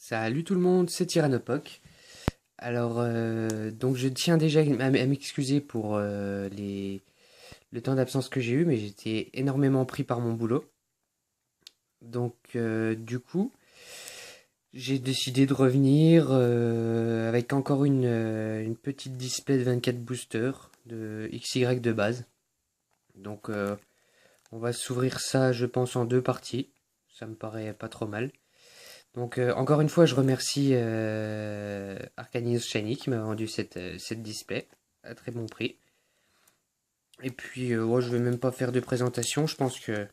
Salut tout le monde, c'est Tyranopoc. Alors, donc je tiens déjà à m'excuser pour le temps d'absence que j'ai eu, mais j'étais énormément pris par mon boulot. Donc, du coup, j'ai décidé de revenir avec encore une petite display de 24 boosters de XY de base. Donc, on va s'ouvrir ça, je pense, en deux parties. Ça me paraît pas trop mal. Donc encore une fois, je remercie Arcanius Shiny qui m'a vendu cette display à très bon prix. Et puis, ouais, je vais même pas faire de présentation. Je pense que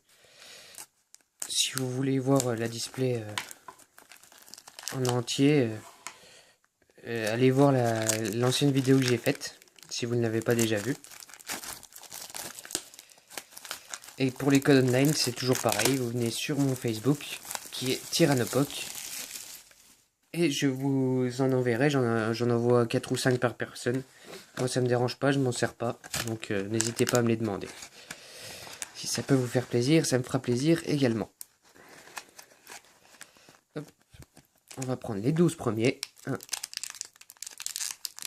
si vous voulez voir la display en entier, allez voir l'ancienne vidéo que j'ai faite, si vous ne l'avez pas déjà vue. Et pour les codes online, c'est toujours pareil. Vous venez sur mon Facebook, qui est Tyranopoc. Et je vous en enverrai, j'en envoie 4 ou 5 par personne. Moi ça me dérange pas, je m'en sers pas. Donc n'hésitez pas à me les demander. Si ça peut vous faire plaisir, ça me fera plaisir également. Hop. On va prendre les 12 premiers. 1,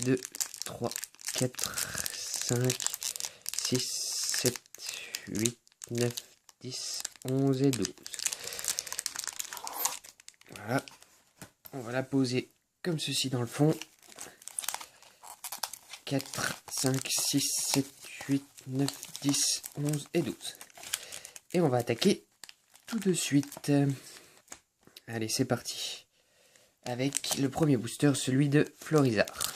2, 3, 4, 5, 6, 7, 8, 9, 10, 11 et 12. Voilà. On va la poser comme ceci dans le fond. 4, 5, 6, 7, 8, 9, 10, 11 et 12. Et on va attaquer tout de suite. Allez, c'est parti. Avec le premier booster, celui de Florizarre.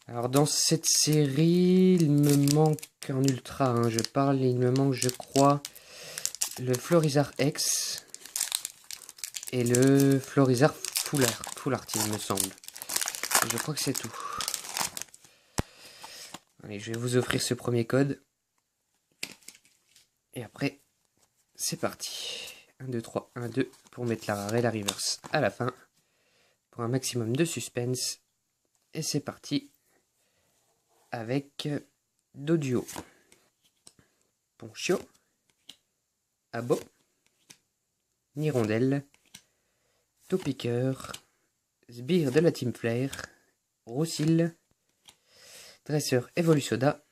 Alors dans cette série, il me manque en ultra, hein, je parle, il me manque, je crois, le Florizarre X et le Florizarre Full Art, il me semble. Je crois que c'est tout. Allez, je vais vous offrir ce premier code. Et après, c'est parti. 1, 2, 3, 1, 2 pour mettre la rare et la reverse à la fin. Pour un maximum de suspense. Et c'est parti. Avec Doduo, Ponchio, Abo, Nirondelle, Topiqueur, Sbire de la Team Flare, Roussil, Dresseur Evolusoda.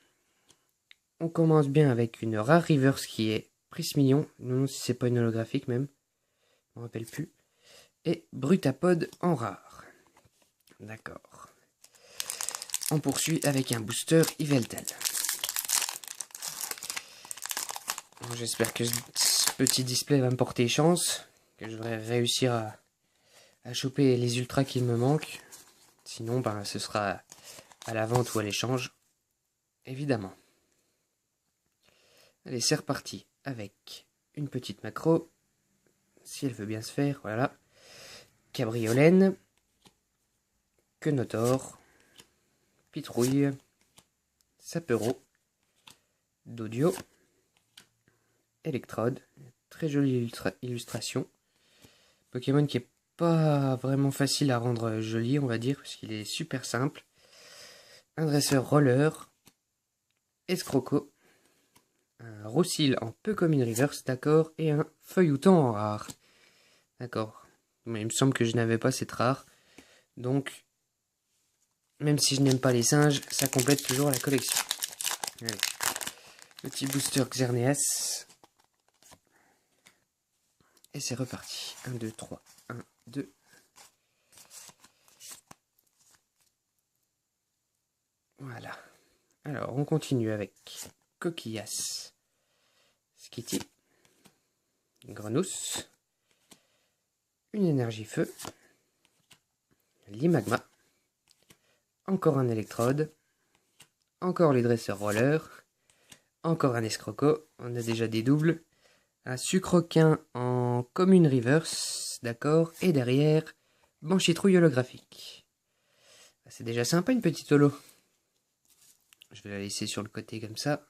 On commence bien avec une rare reverse qui est Prismillon, non si c'est pas une holographique même, je me rappelle plus. Et Brutapod en rare. D'accord. On poursuit avec un booster Yveltal. J'espère que ce petit display va me porter chance, que je vais réussir à choper les ultras qu'il me manquent. Sinon, ben, ce sera à la vente ou à l'échange, évidemment. Allez, c'est reparti avec une petite macro, si elle veut bien se faire, voilà. Cabriolène, Quenotor, Pitrouille, Sapero, Dodio, Electrode, très jolie illustration. Pokémon qui est pas vraiment facile à rendre joli, on va dire, parce qu'il est super simple. Un dresseur roller, Escroco, un Roussil en peu comme une reverse, d'accord, et un Feuillouton en rare. D'accord. Mais il me semble que je n'avais pas cette rare. Donc, même si je n'aime pas les singes, ça complète toujours la collection. Allez. Petit booster Xerneas. Et c'est reparti. 1, 2, 3. 1, 2. Voilà. Alors, on continue avec Coquillas, Skitty, Grenousse, une énergie feu, Limagma, encore un électrode, encore les dresseurs rollers, encore un escroco, on a déjà des doubles, un sucroquin en commune reverse, d'accord, et derrière, banchitrouille holographique. C'est déjà sympa une petite holo. Je vais la laisser sur le côté comme ça.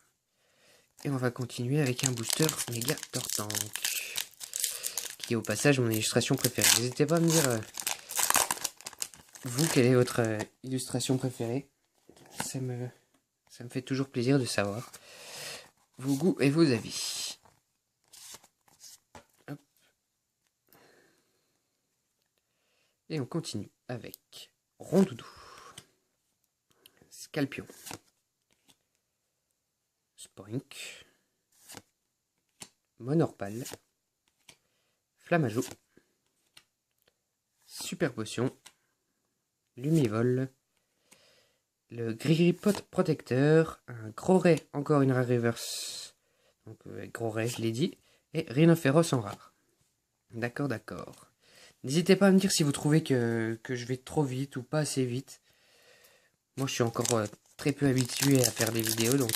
Et on va continuer avec un booster méga Tortank, qui est au passage mon illustration préférée. N'hésitez pas à me dire, vous, quelle est votre illustration préférée. Ça me fait toujours plaisir de savoir vos goûts et vos avis. Hop. Et on continue avec Rondoudou, Scalpion, Spoink, Monorpal, Flamajo, Super Potion, Lumivol, le Grigripote Protecteur, un Gros Ray, encore une rare reverse, donc Gros Ray je l'ai dit, et Rhinophéros en rare. D'accord, d'accord. N'hésitez pas à me dire si vous trouvez que je vais trop vite ou pas assez vite. Moi je suis encore très peu habitué à faire des vidéos, donc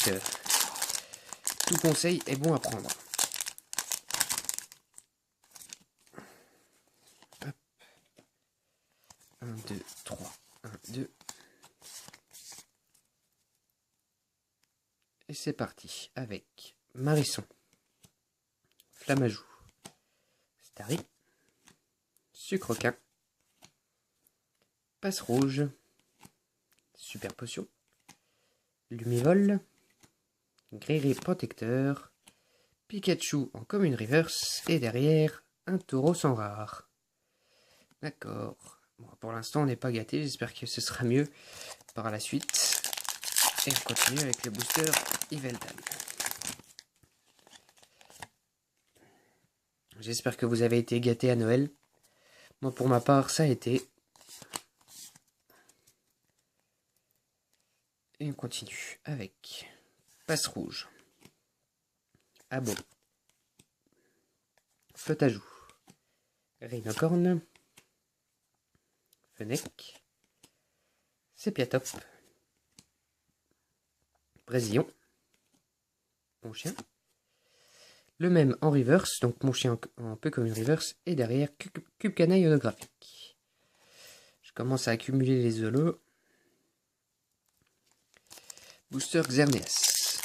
tout conseil est bon à prendre. Hop. 1, 2, 3, 1, 2. Et c'est parti avec Marisson, Flamajou, Starry, Sucrequin, Passe Rouge, Super Potion, Lumivol, Griri Protecteur, Pikachu en commune reverse et derrière un taureau sans rare. D'accord. Bon, pour l'instant on n'est pas gâté, j'espère que ce sera mieux par la suite. Et on continue avec le booster Yveltal. J'espère que vous avez été gâtés à Noël. Moi pour ma part ça a été. Et on continue avec Passe Rouge, Abo, Flotajou, Rhinocorne, Fennec, Sépiatop, Brésillon, mon chien. Le même en reverse, donc mon chien un peu comme une reverse, et derrière Cube Canaille holographique. Je commence à accumuler les holos. Booster Xerneas.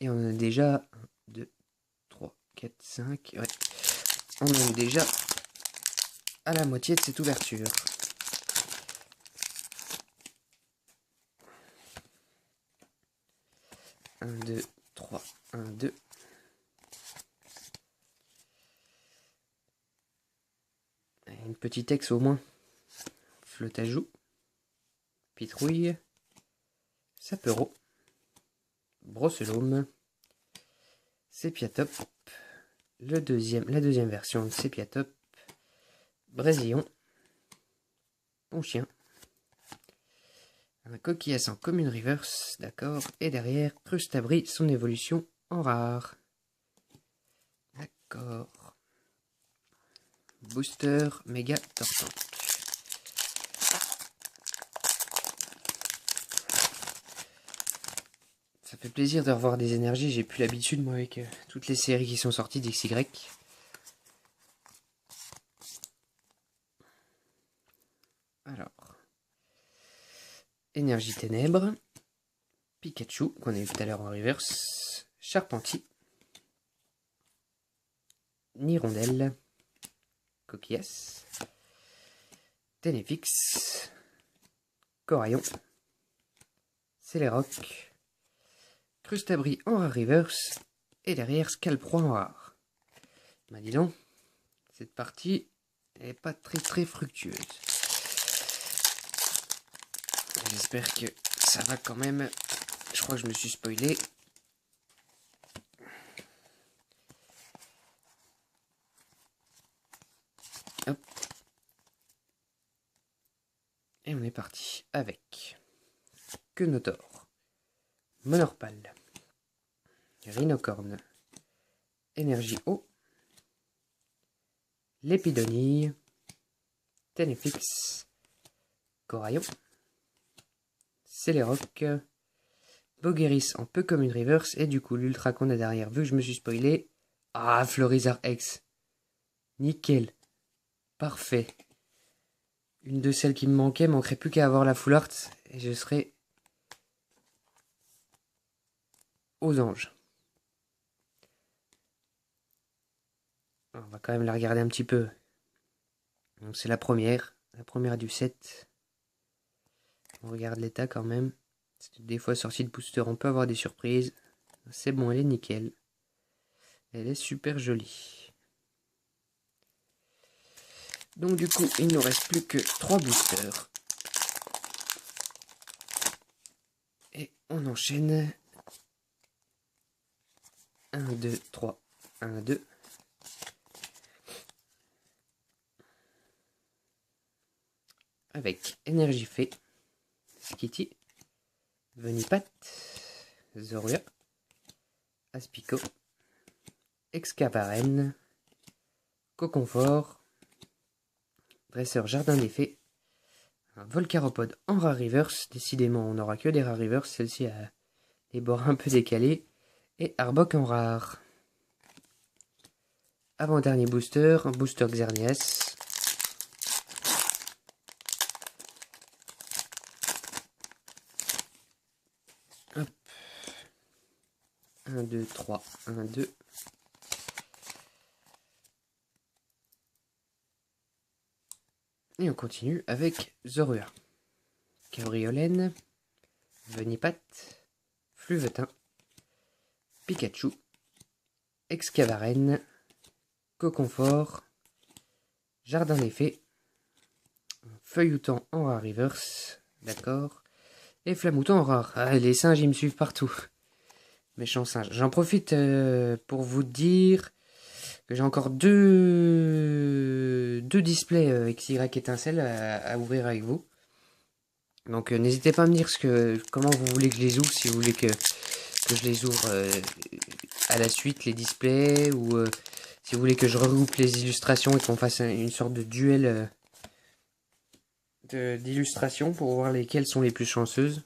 Et on en a déjà 1, 2, 3, 4, 5. Ouais. On en est déjà à la moitié de cette ouverture. Un, 2, 3, 1, 2. Une petite ex au moins. Flotajou, Pitrouille, Sapero, Brosselome, Sépiatop, la deuxième version de Sépiatop, Brésillon, mon chien, un coquillas en commune reverse, d'accord, et derrière Crustabri, son évolution en rare. D'accord. Booster Méga Tortank. Ça fait plaisir de revoir des énergies, j'ai plus l'habitude moi avec toutes les séries qui sont sorties d'XY. Alors, Énergie Ténèbres, Pikachu, qu'on a eu tout à l'heure en reverse, Charpentier, Nirondelle, Coquillas, Ténéfix, Coraillon, Céléroc, Crustabri en rare reverse, et derrière Scalproie en rare. Bah dis donc, cette partie n'est pas très fructueuse. J'espère que ça va quand même. Je crois que je me suis spoilé. Hop. Et on est parti avec Quenotor, Monorpal, Rhinocorne, Énergie Eau, Lépidonille, Ténéfix, Coraillon, Céléroc, Bogeris en peu comme une reverse, et du coup l'ultra qu'on a derrière, vu que je me suis spoilé. Ah, Florizard X. Nickel. Parfait. Une de celles qui me manquerait plus qu'à avoir la full art, et je serais aux anges. On va quand même la regarder un petit peu. Donc c'est la première du set. On regarde l'état quand même. Des fois sortie de booster, on peut avoir des surprises. C'est bon, elle est nickel. Elle est super jolie. Donc du coup, il ne nous reste plus que 3 boosters. Et on enchaîne. 1, 2, 3. 1, 2. Avec Énergie Fée, Skitty, Venipat, Zoria, Aspico, Excavaren, Coconfort, Dresseur Jardin des Fées, un Volcaropode en rare reverse. Décidément, on n'aura que des rares reverse. Celle-ci a les bords un peu décalés. Et Arbok en rare. Avant-dernier booster, un booster Xerneas. Hop. 1, 2, 3, 1, 2. Et on continue avec Zorua, Cabriolène, Venipat, Fluvetin, Pikachu, Excavaren, Coconfort, Jardin des Fées, Feuilloutant en rare reverse, d'accord, et Flamoutant en rare. Ah, les singes, ils me suivent partout. Méchant singe. J'en profite pour vous dire que j'ai encore deux displays XY étincelles à ouvrir avec vous. Donc n'hésitez pas à me dire comment vous voulez que je les ouvre, si vous voulez que je les ouvre à la suite, les displays, ou si vous voulez que je regroupe les illustrations et qu'on fasse une sorte de duel d'illustrations pour voir lesquelles sont les plus chanceuses.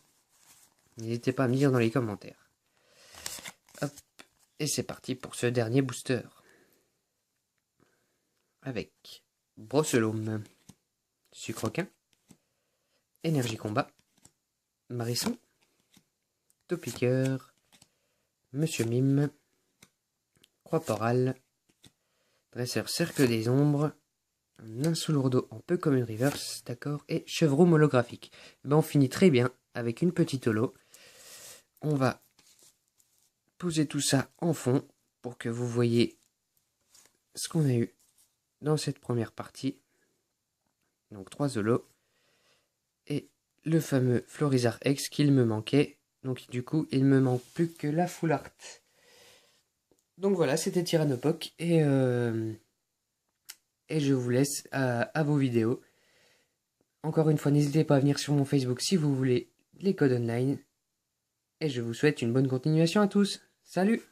N'hésitez pas à me dire dans les commentaires. Hop, et c'est parti pour ce dernier booster. Avec Brosselome, Sucrequin, Énergie Combat, Marisson, Topiqueur, Monsieur Mime, Croix-Poral, Dresseur Cercle des Ombres, un Lourdeau en peu comme une reverse, d'accord, et Chevroum holographique. Ben on finit très bien avec une petite holo. On va poser tout ça en fond pour que vous voyez ce qu'on a eu dans cette première partie. Donc 3 holos et le fameux Florizard X qu'il me manquait. Donc du coup, il me manque plus que la Full Art. Donc voilà, c'était Tyrannopok et je vous laisse à vos vidéos. Encore une fois, n'hésitez pas à venir sur mon Facebook si vous voulez les codes online. Et je vous souhaite une bonne continuation à tous. Salut!